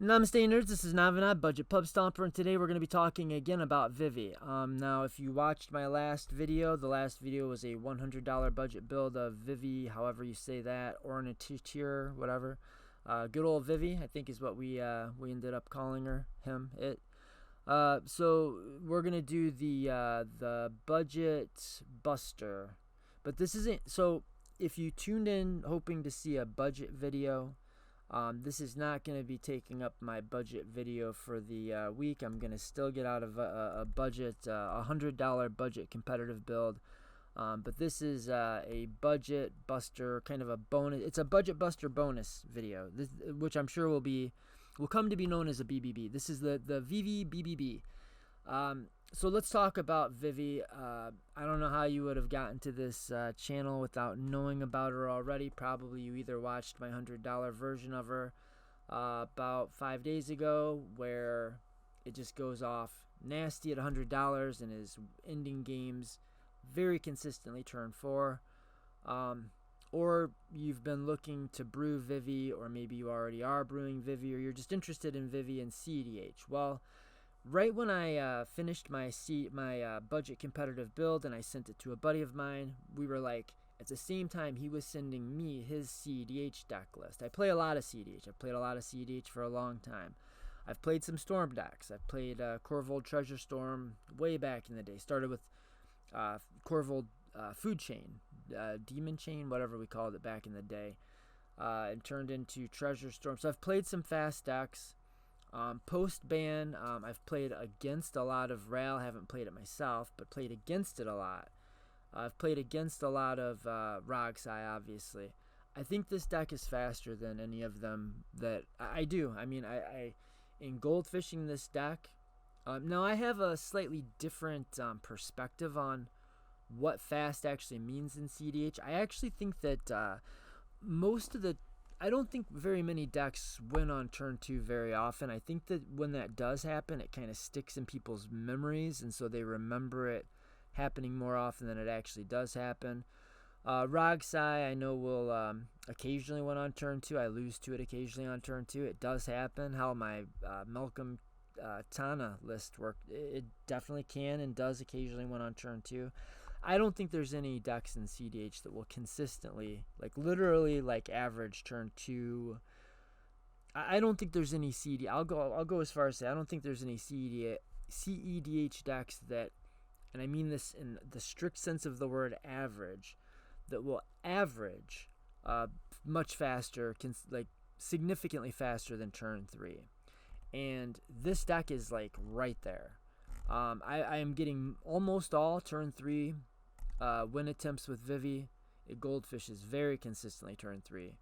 Namaste nerds, this is Navinad, Budget Pub Stomper, and today we're going to be talking again about Vivy. Now if you watched my last video, the last video was a $100 budget build of Vivi, however you say that, Ornitier, whatever. Good old Vivy, I think is what we ended up calling her, him, it. So we're going to do the budget buster, but this isn't, so if you tuned in hoping to see a budget video, this is not going to be taking up my budget video for the week. I'm going to still get out of a budget, $100 budget competitive build. But this is a budget buster, kind of a bonus. It's a budget buster bonus video, which I'm sure will come to be known as a BBB. This is the Vivi BBB. So let's talk about Vivi. I don't know how you would have gotten to this channel without knowing about her already. Probably you either watched my $100 version of her about 5 days ago, where it just goes off nasty at $100 and is ending games very consistently turn 4. Or you've been looking to brew Vivi, or maybe you already are brewing Vivi, or you're just interested in Vivi and cEdh. Well, right when I finished my budget competitive build and I sent it to a buddy of mine, we were like, at the same time he was sending me his cEdh deck list. I play a lot of cEdh. I've played a lot of cEdh for a long time. I've played some Storm decks. I've played Corvold Treasure Storm way back in the day. Started with Corvold Food Chain, Demon Chain, whatever we called it back in the day. And turned into Treasure Storm. So I've played some fast decks. Post-ban, I've played against a lot of Ral. Haven't played it myself, but played against it a lot. I've played against a lot of Rogsai, obviously. I think this deck is faster than any of them that I do. I mean, I in Goldfishing this deck. Now, I have a slightly different perspective on what fast actually means in cEdh. I actually think that I don't think very many decks win on turn 2 very often. I think that when that does happen, it kind of sticks in people's memories, and so they remember it happening more often than it actually does happen. Rogsai, I know, will occasionally win on turn 2. I lose to it occasionally on turn 2. It does happen. How my Malcolm Tana list worked, it definitely can and does occasionally win on turn 2. I don't think there's any decks in cEdh that will consistently, like literally, like average turn 2. I don't think there's any cEdh. I'll go as far as say I don't think there's any cEdh decks that, and I mean this in the strict sense of the word average, that will average much faster, like significantly faster than turn 3. And this deck is like right there. I am getting almost all turn 3 win attempts with Vivi. Goldfish is very consistently turn 3,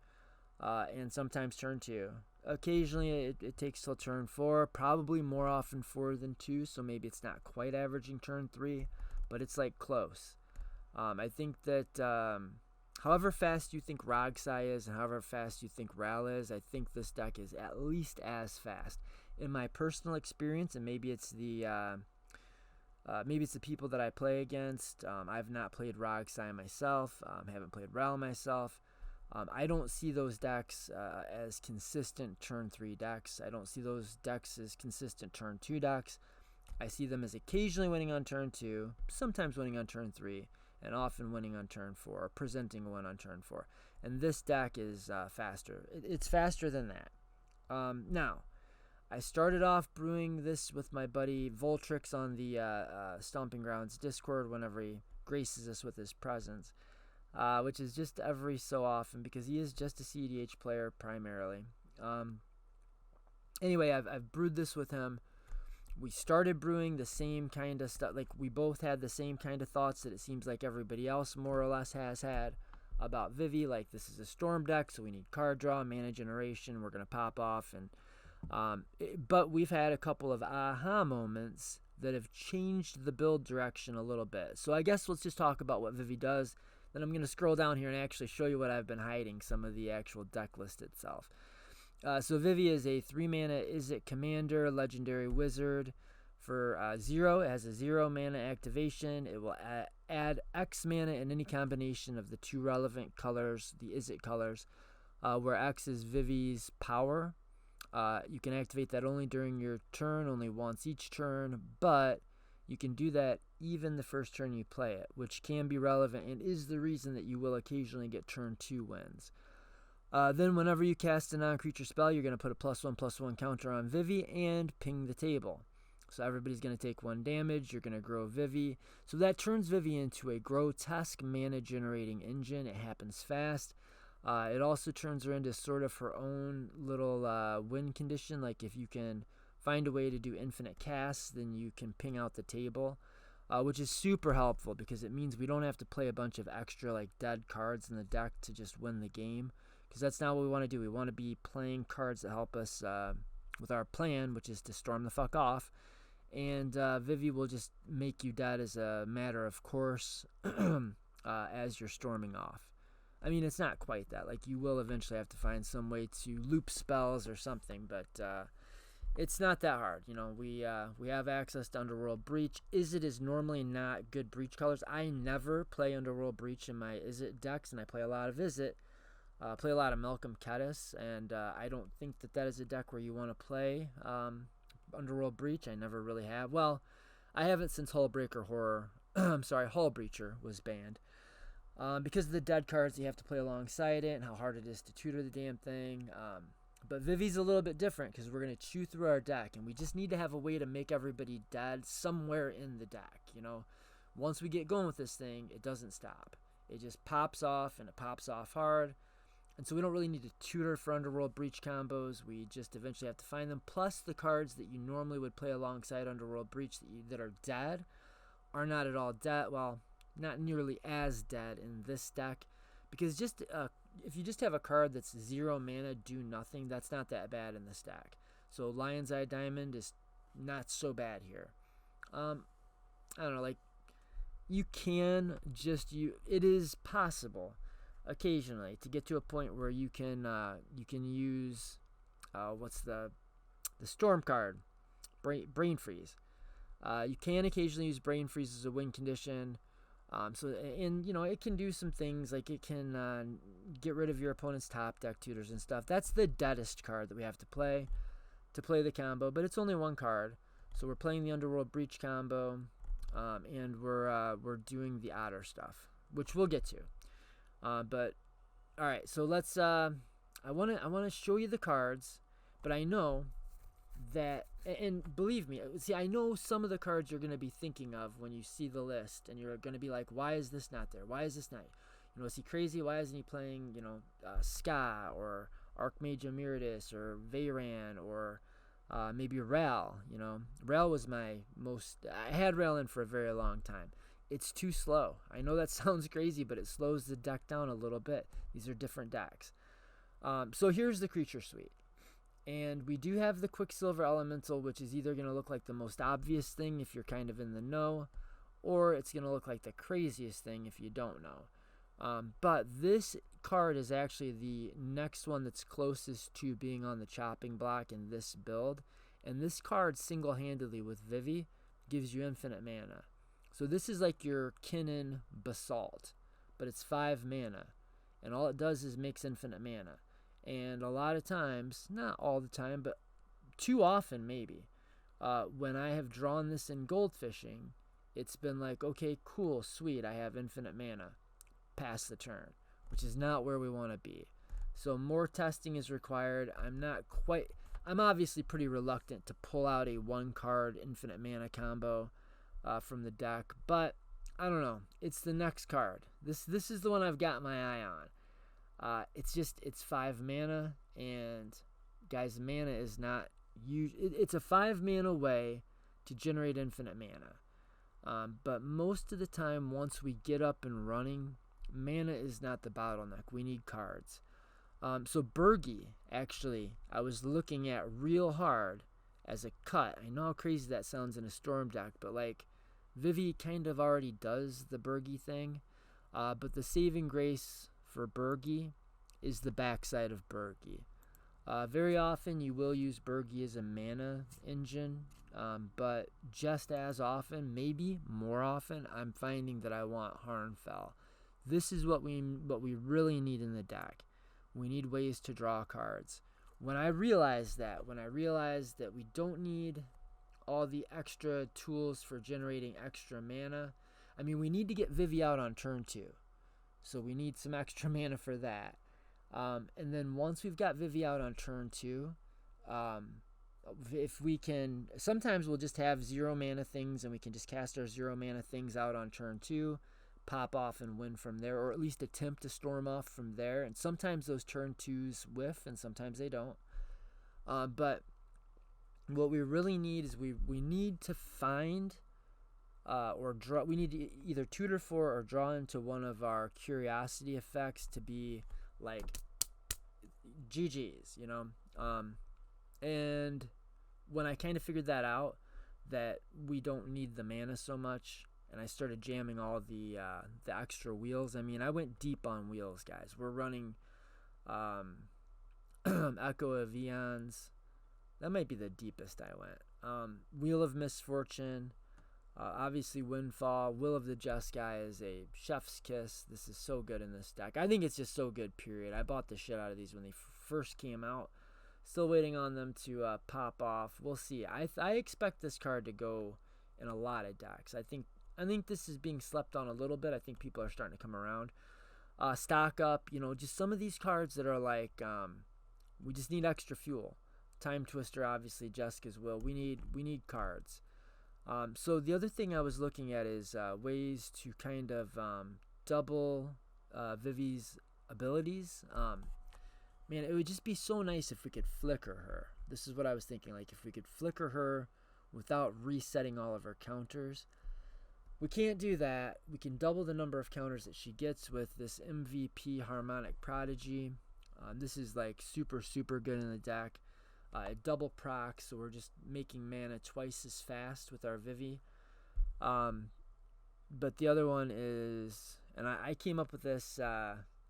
and sometimes turn 2. Occasionally it takes till turn 4, probably more often 4 than 2, so maybe it's not quite averaging turn 3, but it's like close. I think that however fast you think Rogsai is and however fast you think Ral is, I think this deck is at least as fast. In my personal experience, and maybe it's the people that I play against. I've not played Rogsai myself. Haven't played Ral myself. I don't see those decks as consistent turn 3 decks. I don't see those decks as consistent turn 2 decks. I see them as occasionally winning on turn 2, sometimes winning on turn 3, and often winning on turn 4, or presenting a win on turn 4. And this deck is faster. It's faster than that. Now, I started off brewing this with my buddy Voltrix on the Stomping Grounds Discord whenever he graces us with his presence, which is just every so often because he is just a cEdh player primarily. Anyway, I've brewed this with him. We started brewing the same kind of stuff. Like, we both had the same kind of thoughts that it seems like everybody else more or less has had about Vivi. Like, this is a Storm deck, so we need card draw, mana generation. We're going to pop off and but we've had a couple of aha moments that have changed the build direction a little bit. So I guess let's just talk about what Vivi does. Then I'm going to scroll down here and actually show you what I've been hiding, some of the actual deck list itself. So Vivi is a 3-mana Izzet commander, legendary wizard for 0. It has a 0 mana activation. It will add X mana in any combination of the 2 relevant colors, the Izzet colors, where X is Vivi's power. You can activate that only during your turn, only once each turn, but you can do that even the first turn you play it, which can be relevant and is the reason that you will occasionally get turn 2 wins. Then whenever you cast a non-creature spell, you're going to put a +1/+1 counter on Vivy and ping the table. So everybody's going to take 1 damage. You're going to grow Vivy. So that turns Vivy into a grotesque mana-generating engine. It happens fast. It also turns her into sort of her own little win condition. Like if you can find a way to do infinite casts, then you can ping out the table, which is super helpful because it means we don't have to play a bunch of extra like dead cards in the deck to just win the game. Because that's not what we want to do. We want to be playing cards that help us with our plan, which is to storm the fuck off. And Vivy will just make you dead as a matter of course as you're storming off. I mean, it's not quite that. Like, you will eventually have to find some way to loop spells or something, but it's not that hard. You know, we have access to Underworld Breach. Izzet is normally not good Breach colors. I never play Underworld Breach in my Izzet decks, and I play a lot of Izzet. Play a lot of Malcolm Kedis, and I don't think that is a deck where you want to play Underworld Breach. I never really have. Well, I haven't since Hullbreaker Horror. I'm sorry, Hull Breacher was banned. Because of the dead cards you have to play alongside it and how hard it is to tutor the damn thing. But Vivy's a little bit different because we're going to chew through our deck, and we just need to have a way to make everybody dead somewhere in the deck, you know. Once we get going with this thing, it doesn't stop. It just pops off, and it pops off hard. And so we don't really need to tutor for Underworld Breach combos. We just eventually have to find them. Plus, the cards that you normally would play alongside Underworld Breach that are dead are not at all dead. Well, not nearly as dead in this deck. Because just if you just have a card that's 0 mana, do nothing, that's not that bad in this deck. So Lion's Eye Diamond is not so bad here. I don't know, like, you can just it is possible occasionally to get to a point where you can use what's the storm card, brain freeze. You can occasionally use brain freeze as a win condition. And you know, it can do some things, like it can get rid of your opponent's top deck tutors and stuff. That's the deadest card that we have to play the combo, but it's only 1 card. So we're playing the Underworld Breach combo, and we're doing the otter stuff, which we'll get to. But all right, so let's. I want to show you the cards, but I know that, and believe me, see, I know some of the cards you're going to be thinking of when you see the list, and you're going to be like, why is this not there? Why is this not? You know, is he crazy? Why isn't he playing, you know, Ska or Archmage Emeritus or Veyran or maybe Ral? You know, Ral was my most. I had Ral in for a very long time. It's too slow. I know that sounds crazy, but it slows the deck down a little bit. These are different decks. So here's the creature suite. And we do have the Quicksilver Elemental, which is either going to look like the most obvious thing if you're kind of in the know, or it's going to look like the craziest thing if you don't know. But this card is actually the next one that's closest to being on the chopping block in this build. And this card single-handedly with Vivy gives you infinite mana. So this is like your Kinnan Basalt, but it's 5 mana. And all it does is makes infinite mana. And a lot of times, not all the time, but too often maybe, when I have drawn this in Goldfishing, it's been like, okay, cool, sweet, I have infinite mana. Pass the turn, which is not where we want to be. So more testing is required. I'm obviously pretty reluctant to pull out a 1-card infinite mana combo from the deck, but I don't know. It's the next card. This is the one I've got my eye on. It's 5 mana, and guys, mana is not it's a 5 mana way to generate infinite mana. But most of the time, once we get up and running, mana is not the bottleneck. We need cards. So Burgi, actually, I was looking at real hard as a cut. I know how crazy that sounds in a Storm deck, but like, Vivy kind of already does the Burgi thing. But the saving grace for Burgi is the backside of Burgi. Very often you will use Burgi as a mana engine, but just as often, maybe more often, I'm finding that I want Harnfell. This is what we really need in the deck. We need ways to draw cards. when I realized that we don't need all the extra tools for generating extra mana. I mean, we need to get Vivy out on turn 2. So we need some extra mana for that. And then once we've got Vivy out on turn 2, if we can, sometimes we'll just have 0 mana things and we can just cast our 0 mana things out on turn 2, pop off and win from there, or at least attempt to storm off from there. And sometimes those turn 2s whiff and sometimes they don't. But what we really need is we need to find or draw. We need to either tutor for or draw into one of our curiosity effects to be like GG's, you know. And when I kind of figured that out, that we don't need the mana so much, and I started jamming all the extra wheels. I mean, I went deep on wheels, guys. We're running Echo of Eons. That might be the deepest I went. Wheel of Misfortune. Obviously, Windfall. Will of the Just Guy is a chef's kiss. This is so good in this deck. I think it's just so good, period. I bought the shit out of these when they first came out. Still waiting on them to pop off. We'll see. I expect this card to go in a lot of decks. I think this is being slept on a little bit. I think people are starting to come around. Stock up. You know, just some of these cards that are like, we just need extra fuel. Time Twister, obviously, Jessica's Will. We need cards. So the other thing I was looking at is ways to kind of double Vivi's abilities. Man, it would just be so nice if we could flicker her. This is what I was thinking. Like, if we could flicker her without resetting all of her counters. We can't do that. We can double the number of counters that she gets with this MVP Harmonic Prodigy. This is like super, super good in the deck. Double proc, so we're just making mana twice as fast with our Vivy. But the other one is, and I came up with this,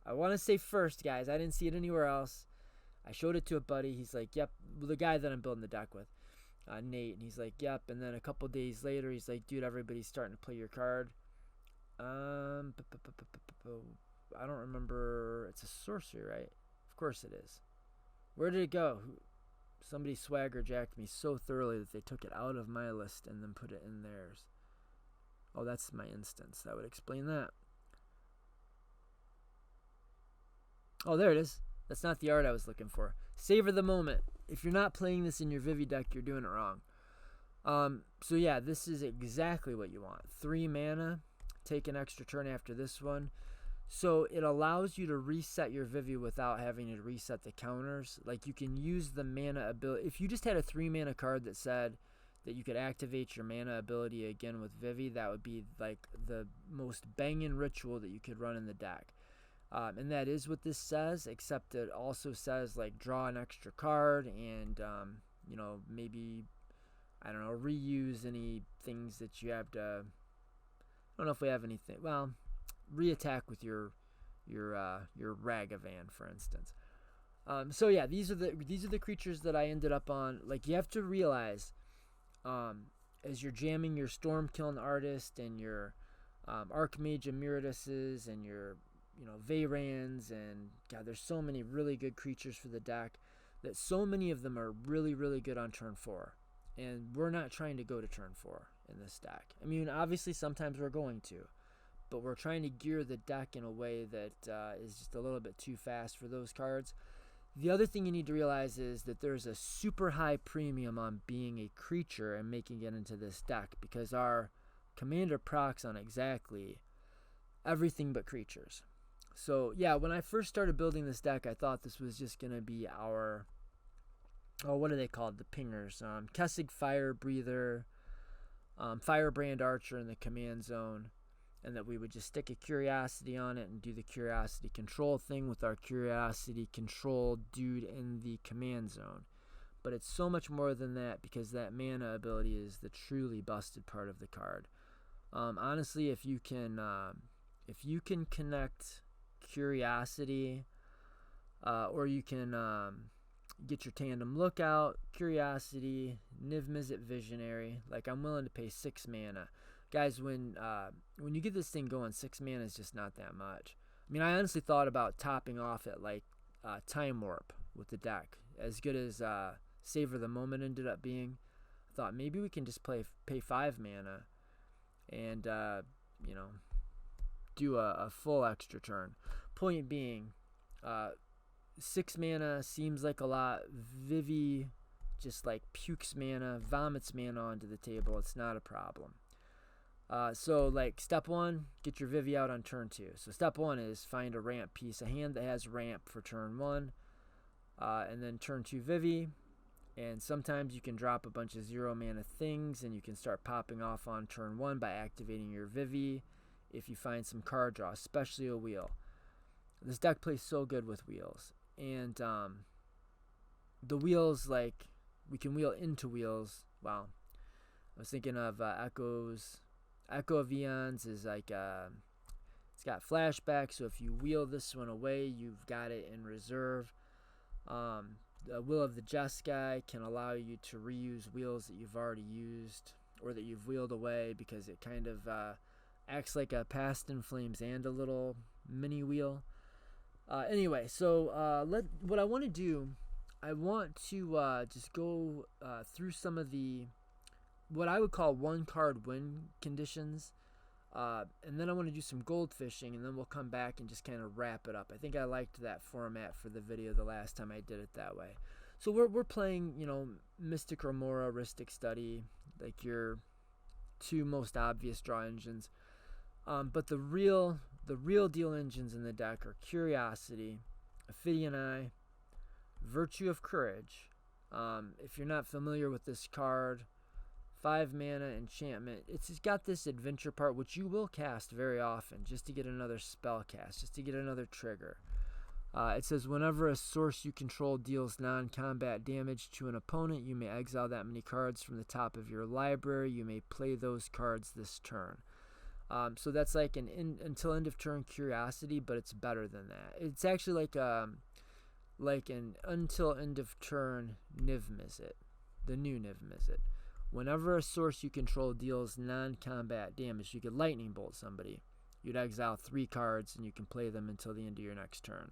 I want to say first, guys, I didn't see it anywhere else. I showed it to a buddy. He's like, yep, the guy that I'm building the deck with, Nate, and he's like, yep. And then a couple days later, he's like, dude, everybody's starting to play your card. I don't remember. It's a sorcery, right? Of course it is. Where did it go? Somebody swagger jacked me so thoroughly that they took it out of my list and then put it in theirs. Oh, that's my instance. That would explain that. Oh, there it is. That's not the art I was looking for. Savor the moment. If you're not playing this in your Vivy deck, you're doing it wrong. So yeah, this is exactly what you want. 3 mana. Take an extra turn after this one. So it allows you to reset your Vivy without having to reset the counters. Like, you can use the mana ability. If you just had a 3 mana card that said that you could activate your mana ability again with Vivy, that would be like the most banging ritual that you could run in the deck. And that is what this says, except it also says, like, draw an extra card and, you know, maybe, I don't know, reuse any things that you have to, I don't know if we have anything, well, reattack with your Ragavan, for instance. So yeah, these are the creatures that I ended up on. Like, you have to realize, as you're jamming your Stormkiln Artist and your Archmage Emeritus's and your, you know, Vayrans, and God, there's so many really good creatures for the deck that so many of them are really, really good on turn 4. And we're not trying to go to turn 4 in this deck. I mean, obviously sometimes we're going to, but we're trying to gear the deck in a way that is just a little bit too fast for those cards. The other thing you need to realize is that there's a super high premium on being a creature and making it into this deck, because our commander procs on exactly everything but creatures. So yeah, when I first started building this deck, I thought this was just going to be our, oh, what are they called? The pingers. Kessig Fire Breather, Firebrand Archer in the command zone, and that we would just stick a curiosity on it and do the curiosity control thing with our curiosity control dude in the command zone. But it's so much more than that, because that mana ability is the truly busted part of the card. Honestly, if you can connect curiosity, or you can get your tandem lookout, curiosity, Mizzet Visionary. Like, I'm willing to pay 6 mana. Guys, when you get this thing going, 6 mana is just not that much. I mean, I honestly thought about topping off at like Time Warp with the deck, as good as Savor the Moment ended up being, I thought maybe we can just pay 5 mana and you know, do a full extra turn. Point being, 6 mana seems like a lot. Vivy just like pukes mana, vomits mana onto the table. It's not a problem. So like step 1, get your Vivy out on turn 2. So step 1 is find a ramp piece, a hand that has ramp for turn 1, and then turn 2 Vivy. And sometimes you can drop a bunch of 0 mana things, and you can start popping off on turn 1 by activating your Vivy if you find some card draw, especially a wheel. This deck plays so good with wheels. And the wheels, like, we can wheel into wheels. Wow. I was thinking of Echoes. Echo of Eons is like, it's got flashback, so if you wheel this one away, you've got it in reserve. The Will of the Just guy can allow you to reuse wheels that you've already used or that you've wheeled away, because it kind of acts like a Past in Flames and a little mini wheel. Anyway, so what I want to do, I want to just go through some of the what I would call 1-card win conditions. And then I want to do some Goldfishing, and then we'll come back and just kind of wrap it up. I think I liked that format for the video the last time I did it that way. So we're playing, you know, Mystic Remora, Rhystic Study, like your 2 most obvious draw engines. But the real deal engines in the deck are Curiosity, Ophidian Eye, Virtue of Courage. If you're not familiar with this card, 5 mana enchantment. It's got this adventure part, which you will cast very often just to get another spell cast, just to get another trigger. It says whenever a source you control deals non-combat damage to an opponent, you may exile that many cards from the top of your library. You may play those cards this turn. So that's like an until end of turn Curiosity, but it's better than that. It's actually like an until end of turn Mizzet, the new Mizzet. Whenever a source you control deals non-combat damage, you could lightning bolt somebody. You'd exile 3 cards and you can play them until the end of your next turn.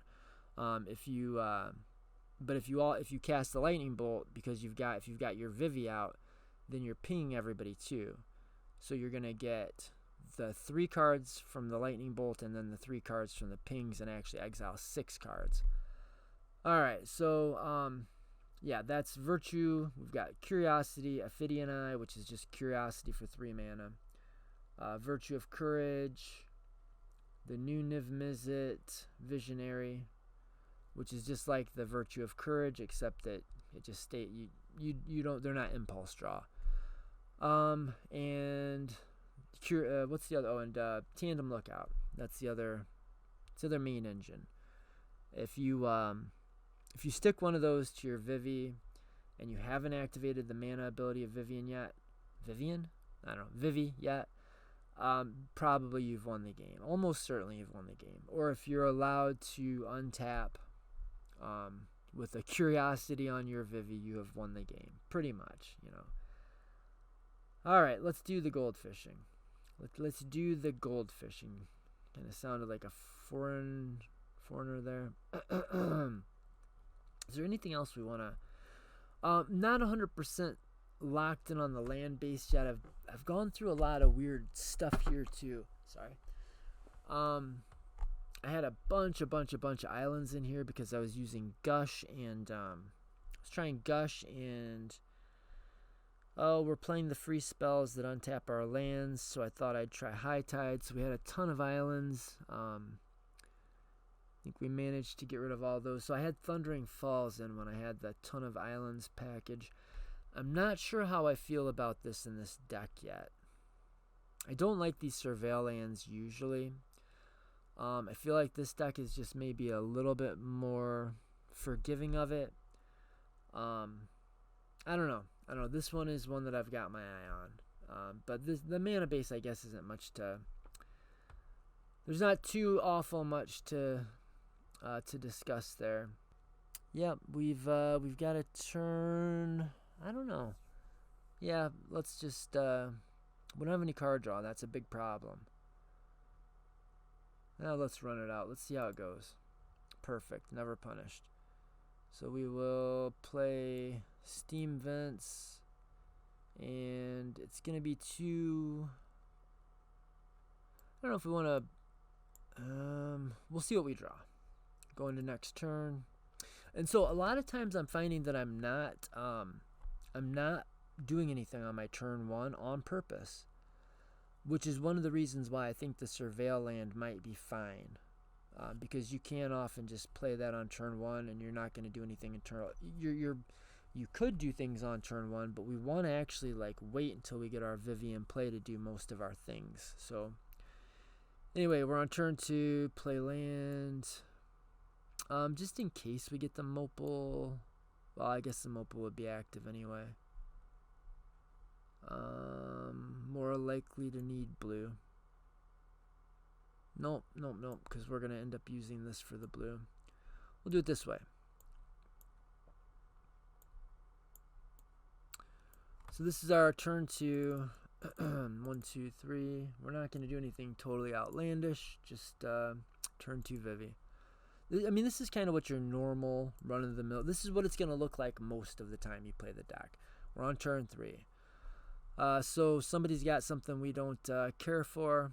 If you cast the lightning bolt, because if you've got your Vivy out, then you're pinging everybody too. So you're gonna get the 3 cards from the lightning bolt and then the 3 cards from the pings, and actually exile 6 cards. All right, so yeah, that's Virtue. We've got Curiosity, Ophidian Eye, which is just Curiosity for 3 mana. Virtue of Courage, the new Mizzet, Visionary, which is just like the Virtue of Courage, except that it just you don't, they're not impulse draw. And what's the other? Oh, and Tandem Lookout. That's the other main engine. If you stick one of those to your Vivy and you haven't activated the mana ability of Vivy yet, probably you've won the game. Almost certainly you've won the game. Or if you're allowed to untap with a Curiosity on your Vivy, you have won the game. Pretty much, you know. All right, let's do the Goldfishing. Let's do the Goldfishing. Kind of sounded like a foreigner there. Is there anything else we want to... not 100% locked in on the land base yet. I've gone through a lot of weird stuff here too. Sorry. I had a bunch of islands in here because I was using Gush, and I was trying Gush, and we're playing the free spells that untap our lands, so I thought I'd try High Tide. So we had a ton of islands. I think we managed to get rid of all those. So I had Thundering Falls in when I had the ton of islands package. I'm not sure how I feel about this in this deck yet. I don't like these Surveil lands usually. I feel like this deck is just maybe a little bit more forgiving of it. I don't know. This one is one that I've got my eye on. But the mana base, I guess, isn't much to... There's not too awful much to discuss there. Yep, we've got a turn. I don't know. Yeah, let's just we don't have any card draw. That's a big problem. Now let's run it out. Let's see how it goes. Perfect. Never punished. So we will play Steam Vents, and it's going to be two. I don't know if we want to. We'll see what we draw. Go into next turn. And so a lot of times I'm finding that I'm not doing anything on my turn 1 on purpose, which is one of the reasons why I think the Surveil land might be fine. Because you can often just play that on turn 1 and you're not going to do anything in turn. You could do things on turn 1, but we want to actually like wait until we get our Vivy in play to do most of our things. So anyway, we're on turn 2, play land. Just in case we get the Mopal. Well, I guess the Mopal would be active anyway. More likely to need blue. Nope, because we're going to end up using this for the blue. We'll do it this way. So this is our turn 2. 1, 2, 3. We're not going to do anything totally outlandish. Just turn 2 Vivy. I mean, this is kind of what your normal run-of-the-mill. This is what it's going to look like most of the time you play the deck. We're on turn 3. So somebody's got something we don't care for.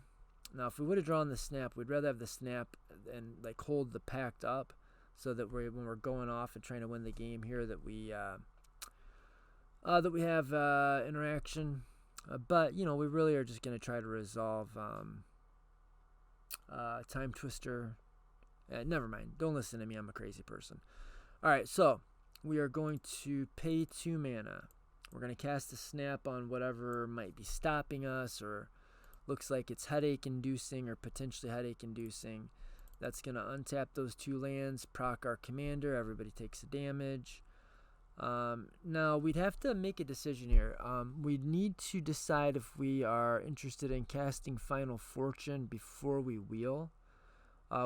Now, if we would have drawn the snap, we'd rather have the snap and like hold the pact up, so that when we're going off and trying to win the game here, that we have interaction. But you know, we really are just going to try to resolve Time Twister. Never mind. Don't listen to me. I'm a crazy person. All right, so we are going to pay 2 mana. We're going to cast a snap on whatever might be stopping us, or looks like it's headache-inducing or potentially headache-inducing. That's going to untap those 2 lands, proc our commander. Everybody takes a damage. Now, we'd have to make a decision here. We need to decide if we are interested in casting Final Fortune before we wheel,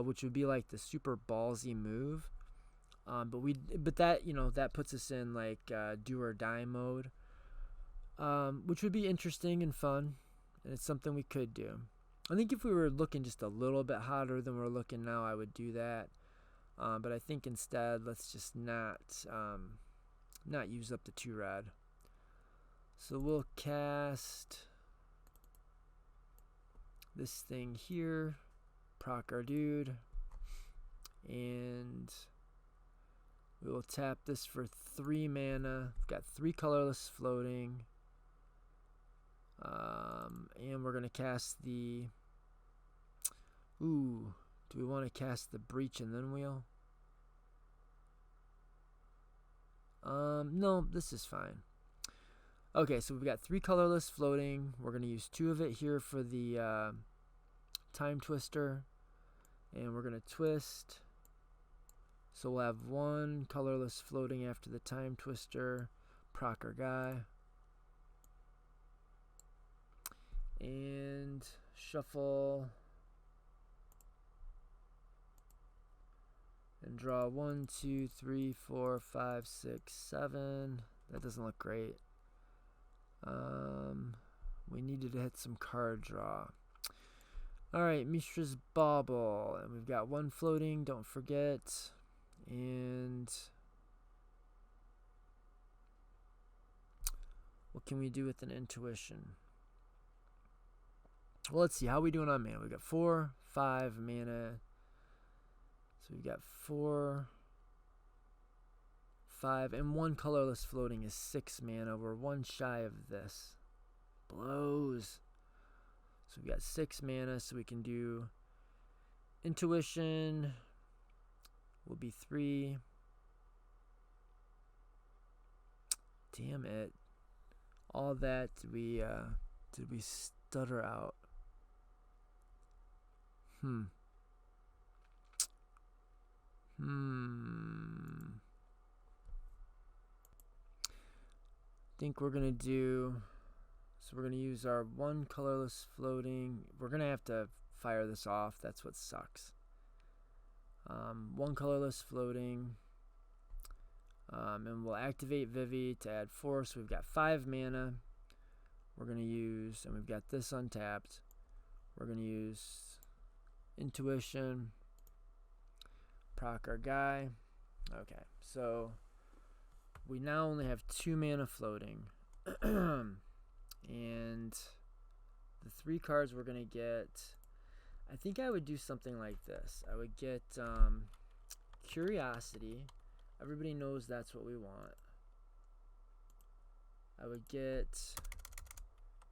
which would be like the super ballsy move. But that, you know, that puts us in like do or die mode, which would be interesting and fun, and it's something we could do. I think if we were looking just a little bit hotter than we're looking now, I would do that. But I think instead, let's just not use up the 2 red. So we'll cast this thing here, proc our dude, and we will tap this for 3 mana. We've got 3 colorless floating. And we're going to cast the... Ooh, do we want to cast the Breach and then wheel? No, this is fine. Okay, so we've got 3 colorless floating. We're going to use 2 of it here for the Time Twister. And we're going to twist. So we'll have 1 colorless floating after the Time Twister. Proc our guy. And shuffle. And draw 1, 2, 3, 4, 5, 6, 7. That doesn't look great. We needed to hit some card draw. Alright, Mishra's Bauble. And we've got 1 floating, don't forget. And what can we do with an intuition? Well, let's see. How are we doing on mana? We've got 4, 5 mana. So we've got 4, 5, and 1 colorless floating is 6 mana. We're 1 shy of this. Blows. So we've got 6 mana, so we can do intuition. Will be 3. Damn it. All that did we stutter out? Think we're gonna do, so we're gonna use our 1 colorless floating. We're gonna have to fire this off. That's what sucks. 1 colorless floating, and we'll activate Vivy to add 4. So we've got 5 mana. We're gonna use, and we've got this untapped. We're gonna use intuition. Proc our guy. Okay, so we now only have 2 mana floating. And the 3 cards we're going to get, I think I would do something like this. I would get curiosity. Everybody knows that's what we want. I would get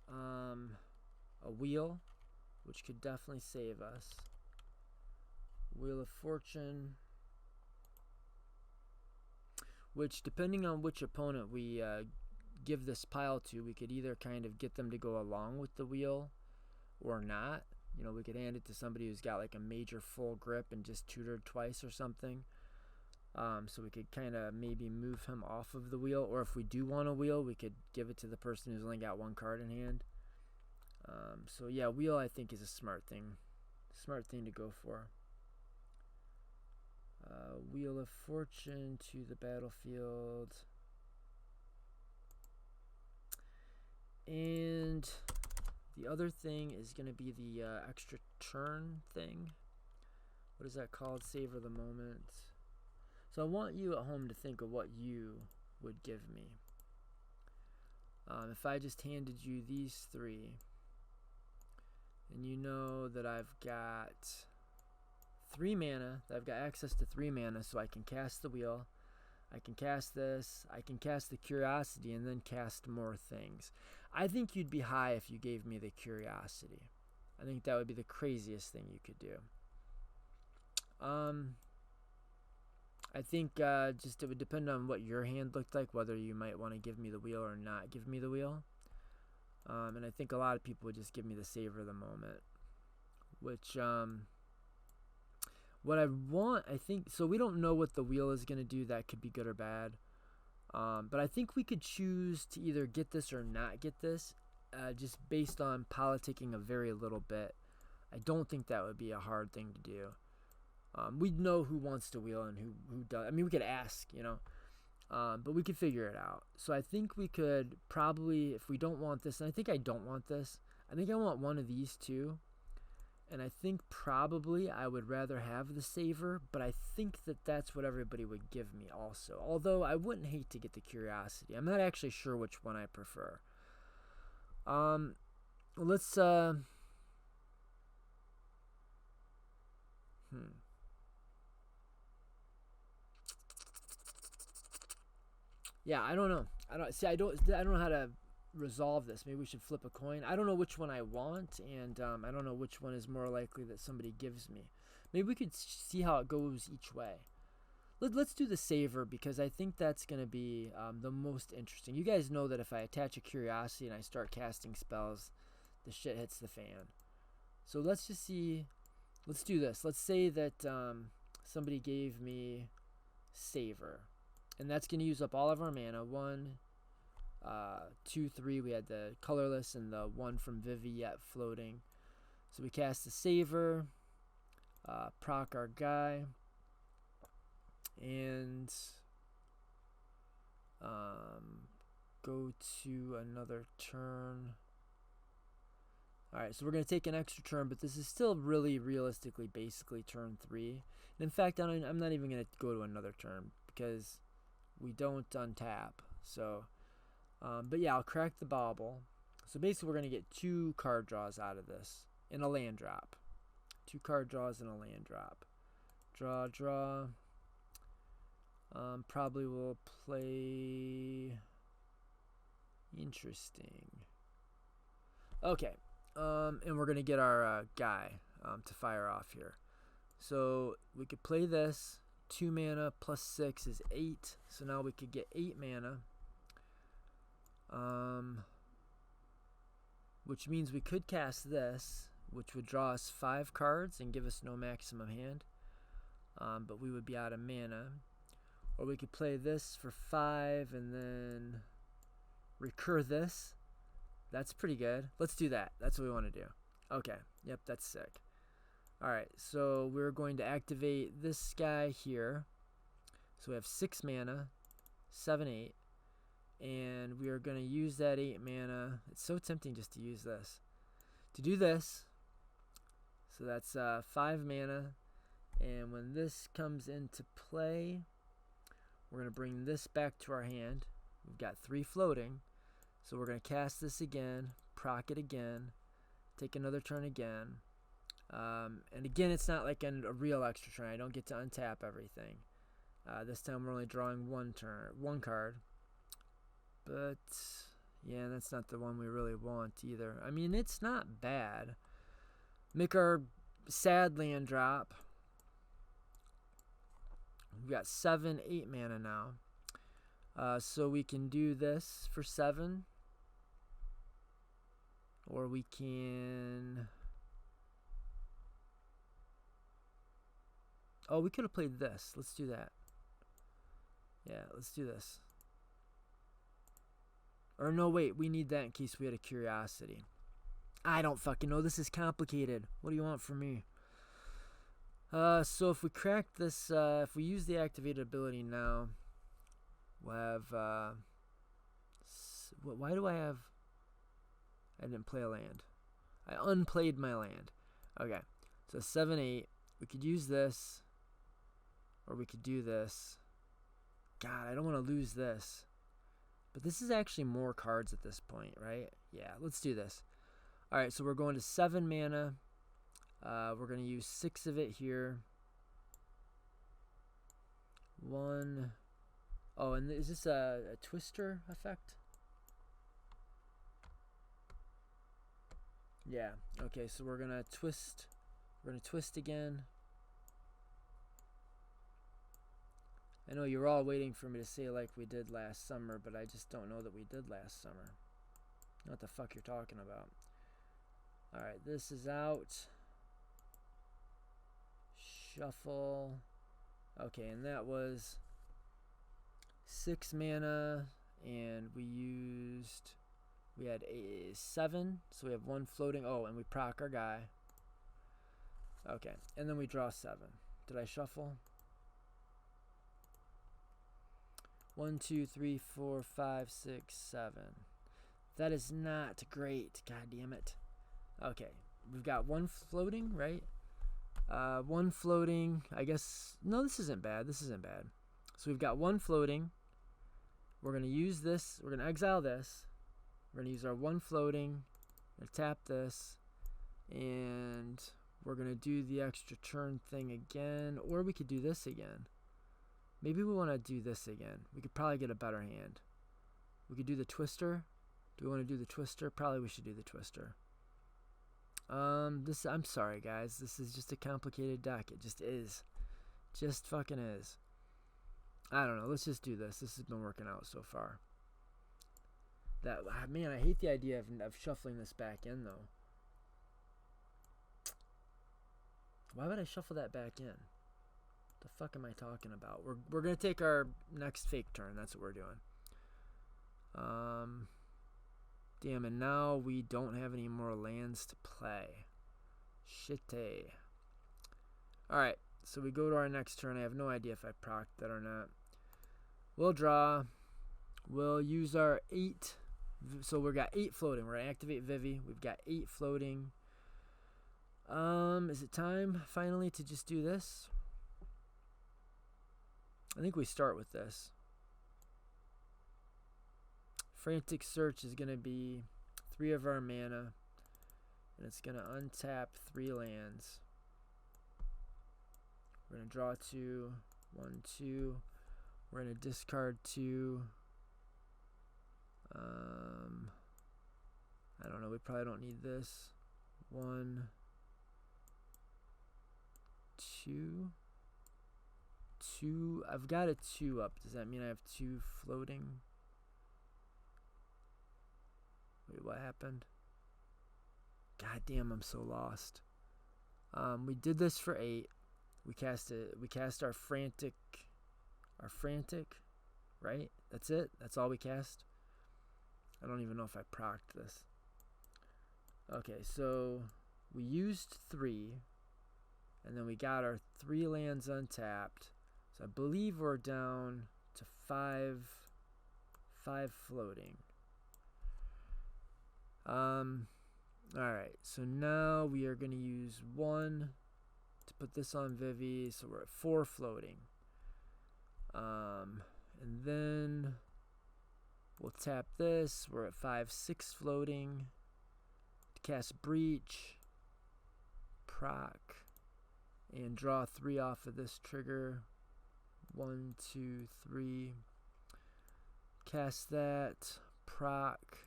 a wheel, which could definitely save us. Wheel of Fortune, which depending on which opponent we give this pile to, we could either kind of get them to go along with the wheel or not. You know, we could hand it to somebody who's got like a major full grip and just tutored twice or something. So we could kind of maybe move him off of the wheel, or if we do want a wheel, we could give it to the person who's only got 1 card in hand. So yeah, wheel I think is a smart thing to go for. Wheel of Fortune to the battlefield. And the other thing is going to be the extra turn thing. What is that called? Savor the moment. So I want you at home to think of what you would give me. If I just handed you these 3, and you know that I've got 3 mana, that I've got access to 3 mana, so I can cast the wheel, I can cast this, I can cast the curiosity, and then cast more things. I think you'd be high if you gave me the curiosity. I think that would be the craziest thing you could do. I think just it would depend on what your hand looked like, whether you might want to give me the wheel or not give me the wheel. And I think a lot of people would just give me the savor of the moment, which what I want, I think, so we don't know what the wheel is going to do. That could be good or bad. But I think we could choose to either get this or not get this, just based on politicking a very little bit. I don't think that would be a hard thing to do. We'd know who wants to wheel and who does. I mean, we could ask, you know, but we could figure it out. So I think we could probably, if we don't want this, and I think I don't want this, I think I want one of these 2. And I think probably I would rather have the savor, but I think that that's what everybody would give me also. Although I wouldn't hate to get the curiosity. I'm not actually sure which one I prefer. Let's Yeah, I don't know. I don't know how to resolve this. Maybe we should flip a coin. I don't know which one I want, and I don't know which one is more likely that somebody gives me. Maybe we could see how it goes each way. Let's do the savor, because I think that's going to be the most interesting. You guys know that if I attach a curiosity and I start casting spells, the shit hits the fan. So let's just see. Let's do this. Let's say that somebody gave me savor, and that's going to use up all of our mana. 1, 2, 3. We had the colorless and the 1 from Vivy yet floating. So we cast the savor, proc our guy, and go to another turn. Alright, so we're going to take an extra turn, but this is still really realistically basically turn 3. And in fact, I'm not even going to go to another turn because we don't untap. So, but yeah, I'll crack the bauble. So basically we're going to get 2 card draws out of this in a land drop. 2 card draws in a land drop. Draw. Probably will play... Interesting. Okay. And we're going to get our guy to fire off here. So we could play this. 2 mana plus 6 is 8. So now we could get 8 mana. Which means we could cast this, which would draw us 5 cards and give us no maximum hand. But we would be out of mana. Or we could play this for 5 and then recur this. That's pretty good. Let's do that. That's what we want to do. Okay. Yep, that's sick. Alright, so we're going to activate this guy here. So we have 6 mana, 7, 8. And we are going to use that 8 mana. It's so tempting just to use this. To do this, so that's 5 mana. And when this comes into play, We're going to bring this back to our hand. We've got 3 floating. So we're going to cast this again, proc it again, take another turn again. And again, it's not like a real extra turn. I don't get to untap everything. This time we're only drawing one card. But yeah, that's not the one we really want either. I mean, it's not bad. Make our sad land drop. We've got 7, 8 mana now. So we can do this for 7. Or we can... Oh, we could have played this. Let's do that. Yeah, let's do this. Or no, wait. We need that in case we had a curiosity. I don't fucking know. This is complicated. What do you want from me? So if we crack this, if we use the activated ability now, we'll have, why do I have, I didn't play a land. I unplayed my land. Okay, so 7, 8, we could use this, or we could do this. God, I don't want to lose this. But this is actually more cards at this point, right? Yeah, let's do this. Alright, so we're going to 7 mana. We're going to use 6 of it here. 1. Oh, and is this a twister effect? Yeah. Okay, so we're going to twist. We're going to twist again. I know you're all waiting for me to say like we did last summer, but I just don't know that we did last summer. What the fuck you're talking about. Alright, this is out. Shuffle. Okay, and that was 6 mana, and we had 7, so we have 1 floating. Oh, and we proc our guy. Okay, and then we draw 7. Did I shuffle? 1, 2, 3, 4, 5, 6, 7. That is not great. God damn it. Okay, we've got 1 floating, right? 1 floating. I guess no, this isn't bad. This isn't bad. So we've got 1 floating. We're gonna use this. We're gonna exile this. We're gonna use our 1 floating. We're gonna tap this, and we're gonna do the extra turn thing again, or we could do this again. Maybe we want to do this again. We could probably get a better hand. We could do the twister. Do we want to do the twister? Probably we should do the twister. I'm sorry guys. This is just a complicated deck. It just is. Just fucking is. I don't know. Let's just do this. This has been working out so far. Man, I hate the idea of shuffling this back in though. Why would I shuffle that back in? The fuck am I talking about? We're gonna take our next fake turn. That's what we're doing. Damn, and now we don't have any more lands to play. Shitty. Alright, so we go to our next turn. I have no idea if I procced that or not. We'll draw. We'll use our 8. So we've got 8 floating. We're gonna activate Vivy. We've got 8 floating. Is it time finally to just do this? I think we start with this. Frantic Search is going to be 3 of our mana. And it's going to untap 3 lands. We're going to draw 2. 1, 2. We're going to discard 2. I don't know. We probably don't need this. 1, 2. 2. I've got a 2 up. Does that mean I have 2 floating? Wait, what happened? God damn, I'm so lost. We did this for 8. We cast it. We cast our frantic, right? That's it. That's all we cast. I don't even know if I procced this. Okay, so we used 3, and then we got our 3 lands untapped. So I believe we're down to 5 floating. Alright, so now we are going to use 1 to put this on Vivy, so we're at 4 floating. And then we'll tap this. We're at 5/6 floating. Cast Breach. Proc. And draw 3 off of this trigger. 1, 2, 3. Cast that. Proc.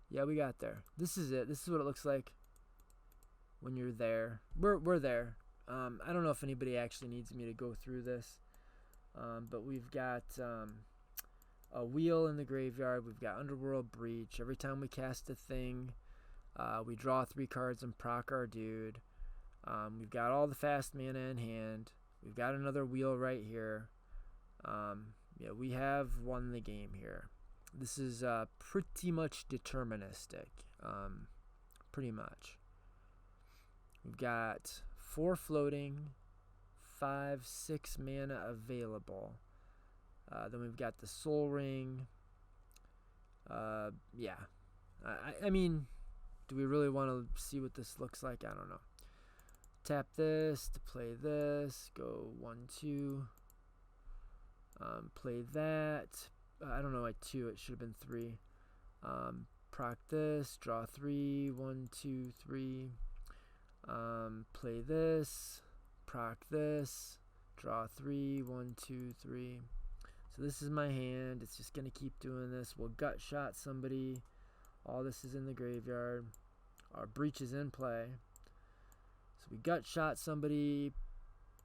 Yeah, we got there. This is it. This is what it looks like when you're there. We're there. I don't know if anybody actually needs me to go through this. But we've got a wheel in the graveyard. We've got Underworld Breach. Every time we cast a thing, we draw 3 cards and proc our dude. We've got all the fast mana in hand. We've got another wheel right here. Yeah, we have won the game here. This is pretty much deterministic. Pretty much. We've got 4 floating, 5, 6 mana available. Then we've got the Soul Ring. Yeah. I mean, do we really want to see what this looks like? I don't know. Tap this to play this. Go 1, 2. Play that. I don't know, like 2. It should have been 3. Proc this. Draw 3. 1, 2, 3. Play this. Proc this. Draw 3. 1, 2, 3. So this is my hand. It's just going to keep doing this. We'll gut shot somebody. All this is in the graveyard. Our breach is in play. So we gut shot somebody.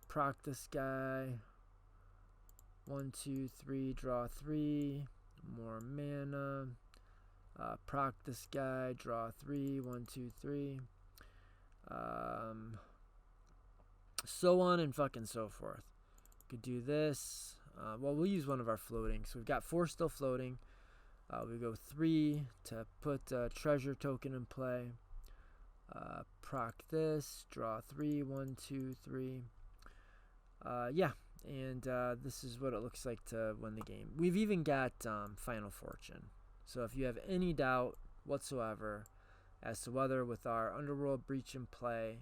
Proc this guy. 1, 2, 3. Draw 3. More mana. Proc this guy. Draw 3. 1, 2, 3. So on and fucking so forth. Could do this. Well, we'll use one of our floating. So we've got 4 still floating. We go 3 to put a treasure token in play. Proc this. Draw 3. 1, 2, 3. Yeah. And this is what it looks like to win the game. We've even got Final Fortune. So if you have any doubt whatsoever as to whether with our Underworld Breach in play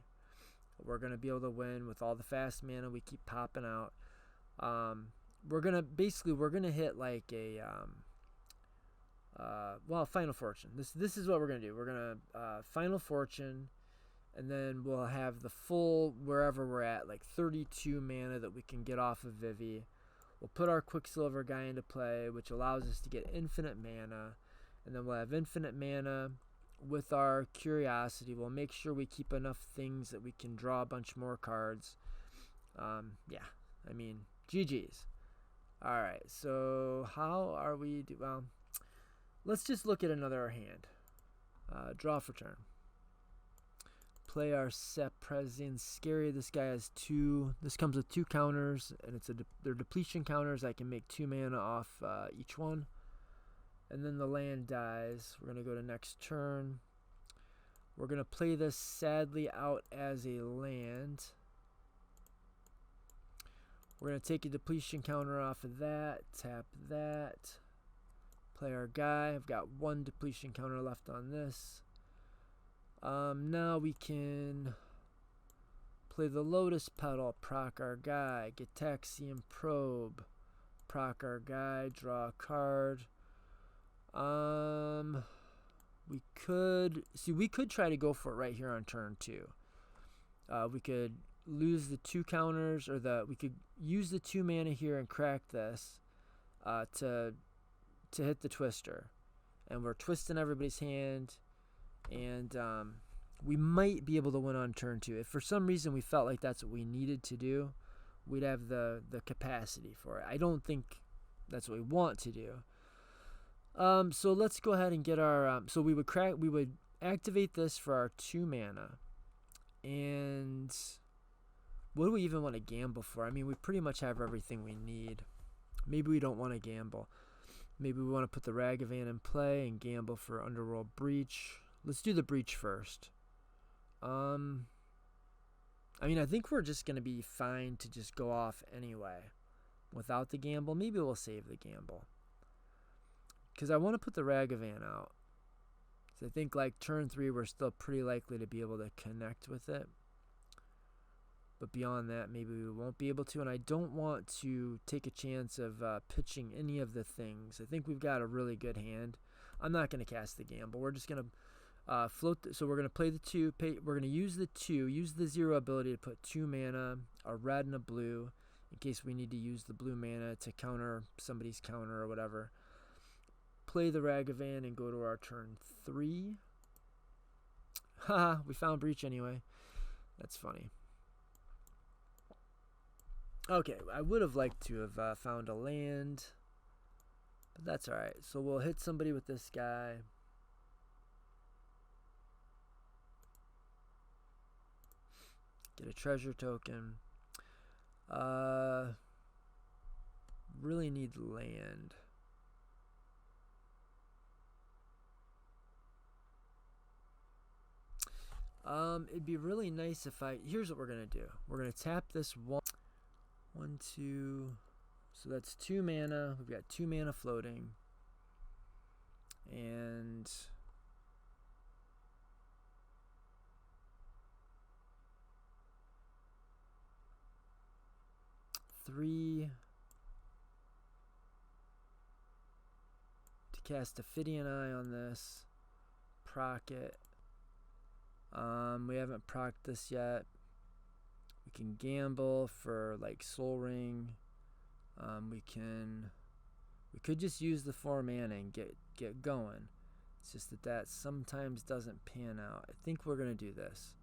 we're going to be able to win with all the fast mana we keep popping out, we're going to hit like a well, Final Fortune. This is what we're going to do. We're going to Final Fortune, and then we'll have the full, wherever we're at, like 32 mana that we can get off of Vivy. We'll put our Quicksilver guy into play, which allows us to get infinite mana, and then we'll have infinite mana with our Curiosity. We'll make sure we keep enough things that we can draw a bunch more cards. Yeah, I mean, GG's. Alright, so how are we well, let's just look at another hand. Draw for turn. Play our Sepresian Scary. This guy has 2. This comes with 2 counters, and it's they're depletion counters. I can make 2 mana off each one. And then the land dies. We're going to go to next turn. We're going to play this sadly out as a land. We're going to take a depletion counter off of that. Tap that. Play our guy. I've got 1 depletion counter left on this. Now we can play the Lotus Petal, proc our guy, Gitaxian Probe, proc our guy, draw a card. We could try to go for it right here on turn 2. We could lose the 2 counters, or we could use the 2 mana here and crack this to hit the Twister, and we're twisting everybody's hand. And we might be able to win on turn 2. If for some reason we felt like that's what we needed to do, we'd have the capacity for it. I don't think that's what we want to do. So let's go ahead and get our. So we would activate this for our 2 mana. And what do we even want to gamble for? I mean, we pretty much have everything we need. Maybe we don't want to gamble. Maybe we want to put the Ragavan in play and gamble for Underworld Breach. Let's do the Breach first. I mean, I think we're just going to be fine to just go off anyway without the gamble. Maybe we'll save the gamble, because I want to put the Ragavan out. So I think like turn 3 we're still pretty likely to be able to connect with it. but beyond that, maybe we won't be able to. And I don't want to take a chance of pitching any of the things. I think we've got a really good hand. I'm not going to cast the gamble. We're just going to float. So we're going to play the 2. We're going to use the 2. Use the 0 ability to put 2 mana, a red and a blue, in case we need to use the blue mana to counter somebody's counter or whatever. Play the Ragavan and go to our turn 3. Haha, we found Breach anyway. That's funny. Okay, I would have liked to have found a land, but that's alright. So we'll hit somebody with this guy. Get a treasure token. Really need land. It'd be really nice if here's what we're gonna do. We're gonna tap this 1, 2, so that's 2 mana. We've got 2 mana floating, and three to cast Ophidian Eye on this. Proc it. We haven't procced this yet. We can gamble for like Soul Ring. We could just use the 4 mana and get going. It's just that sometimes doesn't pan out. I think we're gonna do this.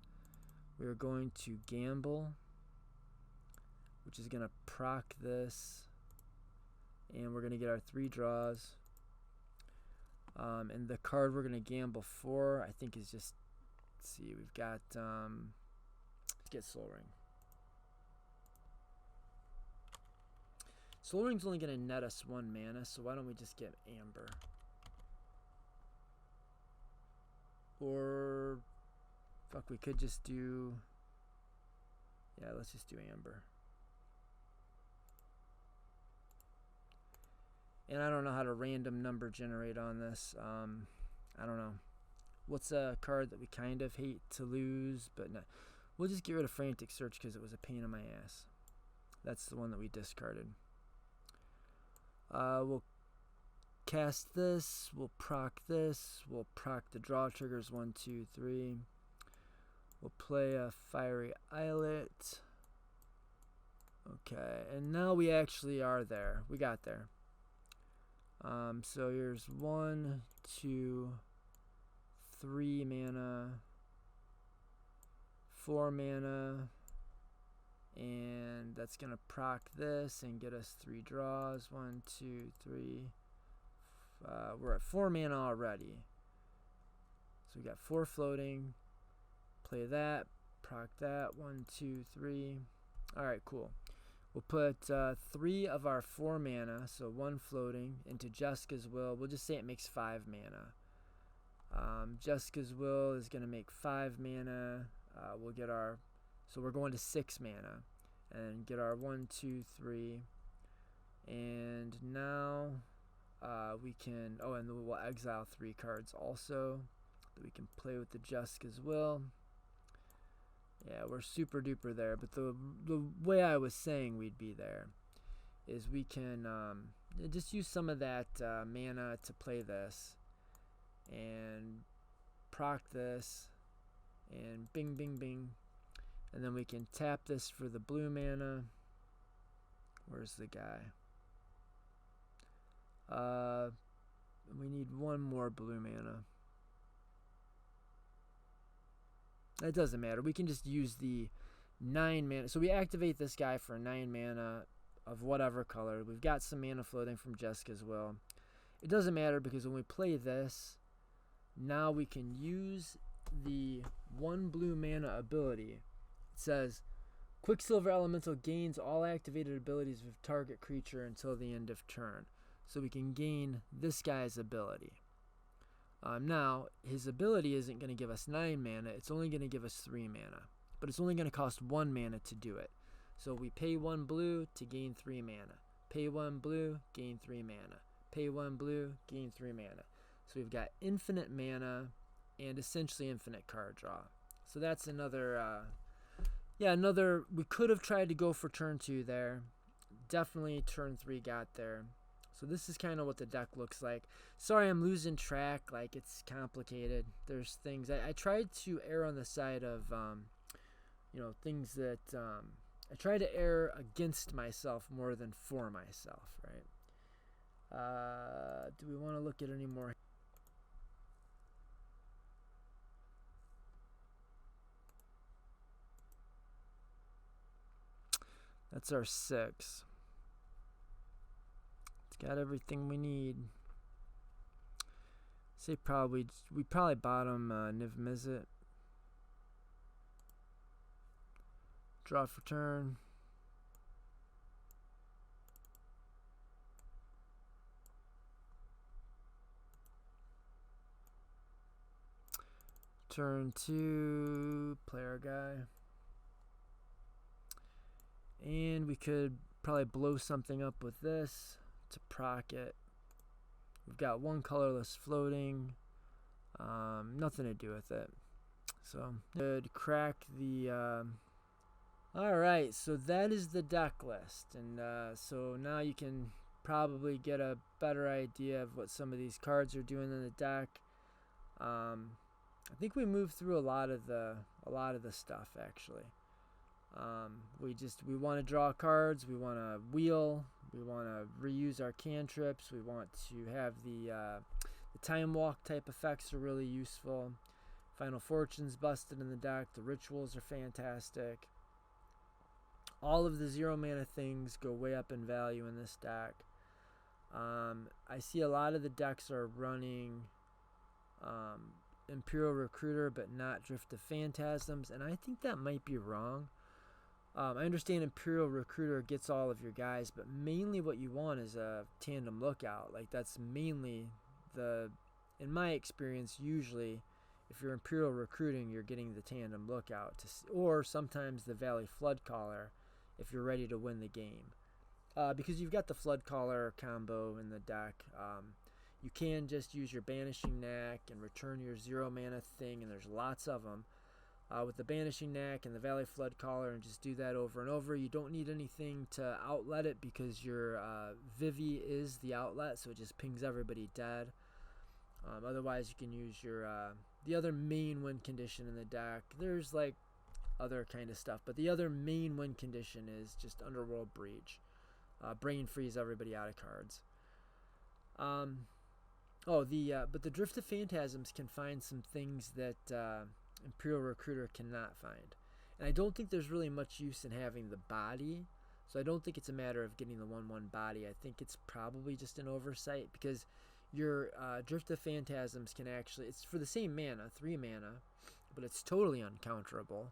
We're going to gamble, which is gonna proc this, and we're gonna get our 3 draws. And the card we're gonna gamble for, I think, is just, let's see, we've got let's get Soul Ring. Soul Ring's only gonna net us 1 mana, so why don't we just get Amber? Or fuck, we could just do, yeah, let's just do Amber. And I don't know how to random number generate on this. I don't know. What's a card that we kind of hate to lose, but no. We'll just get rid of Frantic Search because it was a pain in my ass. That's the one that we discarded. We'll cast this. We'll proc this. We'll proc the draw triggers 1, 2, 3. We'll play a Fiery Islet. Okay, and now we actually are there. We got there. So here's 1, 2, 3 mana, 4 mana, and that's gonna proc this and get us 3 draws. 1, 2, 3. We're at 4 mana already, so we got 4 floating. Play that, proc that. 1, 2, 3. All right, cool. We'll put 3 of our 4 mana, so 1 floating, into Jessica's Will. We'll just say it makes 5 mana. Jessica's Will is going to make 5 mana. We'll get our, so we're going to 6 mana, and get our 1, 2, 3. And now we can, oh, and we'll exile 3 cards also that we can play with the Jessica's Will. Yeah, we're super duper there, but the way I was saying we'd be there is we can just use some of that mana to play this and proc this and bing bing bing, and then we can tap this for the blue mana. Where's the guy? We need 1 more blue mana. It doesn't matter. We can just use the 9 mana. So we activate this guy for 9 mana of whatever color. We've got some mana floating from Jessica's Will. It doesn't matter because when we play this, now we can use the 1 blue mana ability. It says, Quicksilver Elemental gains all activated abilities of target creature until the end of turn. So we can gain this guy's ability. Now, his ability isn't going to give us 9 mana, it's only going to give us 3 mana. But it's only going to cost 1 mana to do it. So we pay 1 blue to gain 3 mana. Pay 1 blue, gain 3 mana. Pay 1 blue, gain 3 mana. So we've got infinite mana and essentially infinite card draw. So that's another Yeah, we could have tried to go for turn 2 there. Definitely turn 3 got there. So this is kind of what the deck looks like. Sorry, I'm losing track. Like, it's complicated. There's things. I tried to err on the side of, things that I try to err against myself more than for myself, right? Do we want to look at any more? That's our 6. It's got everything we need. Say we probably bottom Mizzet. Draw for turn. Turn 2, player guy. And we could probably blow something up with this to proc it. We've got one colorless floating. Nothing to do with it. So, could crack the... Alright, so that is the deck list. And so now you can probably get a better idea of what some of these cards are doing in the deck. I think we moved through a lot of the stuff actually. We want to draw cards, we want to wheel, we want to reuse our cantrips, we want to have the time walk type effects are really useful. Final Fortune's busted in the deck, the rituals are fantastic. All of the 0 mana things go way up in value in this deck. I see a lot of the decks are running Imperial Recruiter but not Drift of Phantasms, and I think that might be wrong. I understand Imperial Recruiter gets all of your guys, but mainly what you want is a Tandem Lookout. Like, that's mainly in my experience, usually if you're Imperial Recruiting, you're getting the Tandem Lookout, or sometimes the Valley Floodcaller if you're ready to win the game. Because you've got the Floodcaller combo in the deck. You can just use your Banishing Knack and return your 0 mana thing, and there's lots of them. With the Banishing Knack and the Valley Floodcaller, and just do that over and over. You don't need anything to outlet it because your Vivy is the outlet, so it just pings everybody dead. Otherwise, you can use your the other main win condition in the deck. There's like other kind of stuff, but the other main win condition is just Underworld Breach. Brain freeze everybody out of cards. But the Drift of Phantasms can find some things that Imperial Recruiter cannot find. And I don't think there's really much use in having the body, so I don't think it's a matter of getting the 1/1 body. I think it's probably just an oversight, because your Drift of Phantasms can actually, it's for the same mana, 3 mana, but it's totally uncounterable,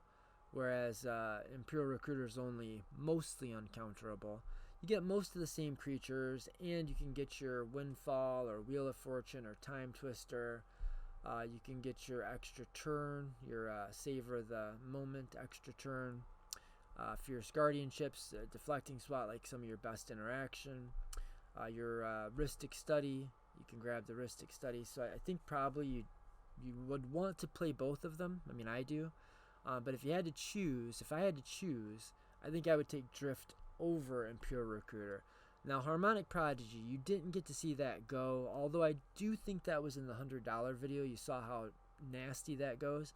whereas Imperial Recruiter is only mostly uncounterable. You get most of the same creatures, and you can get your Windfall or Wheel of Fortune or Time Twister. You can get your extra turn, your Savor the Moment extra turn. Fierce Guardianships, Deflecting Swat, like some of your best interaction. Your Rhystic Study, you can grab the Rhystic Study. So I think probably you would want to play both of them. I mean, I do. But if I had to choose, I think I would take Drift over Imperial Recruiter. Now, Harmonic Prodigy, you didn't get to see that go, although I do think that was in the $100 video. You saw how nasty that goes.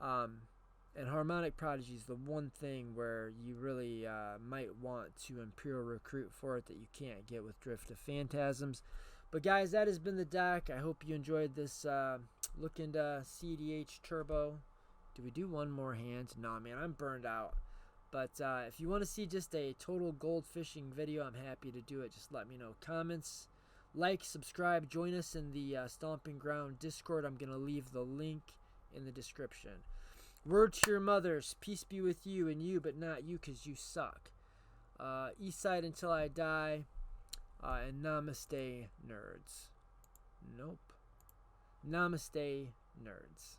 And Harmonic Prodigy is the one thing where you really might want to Imperial Recruit for it that you can't get with Drift of Phantasms. But guys, that has been the deck. I hope you enjoyed this look into cEdh Turbo. Do we do one more hand? No, man, I'm burned out. But if you want to see just a total Goldfishing video, I'm happy to do it. Just let me know. Comments, like, subscribe, join us in the Stomping Ground Discord. I'm going to leave the link in the description. Word to your mothers, peace be with you and you, but not you because you suck. Eastside until I die, and namaste, nerds. Nope. Namaste, nerds.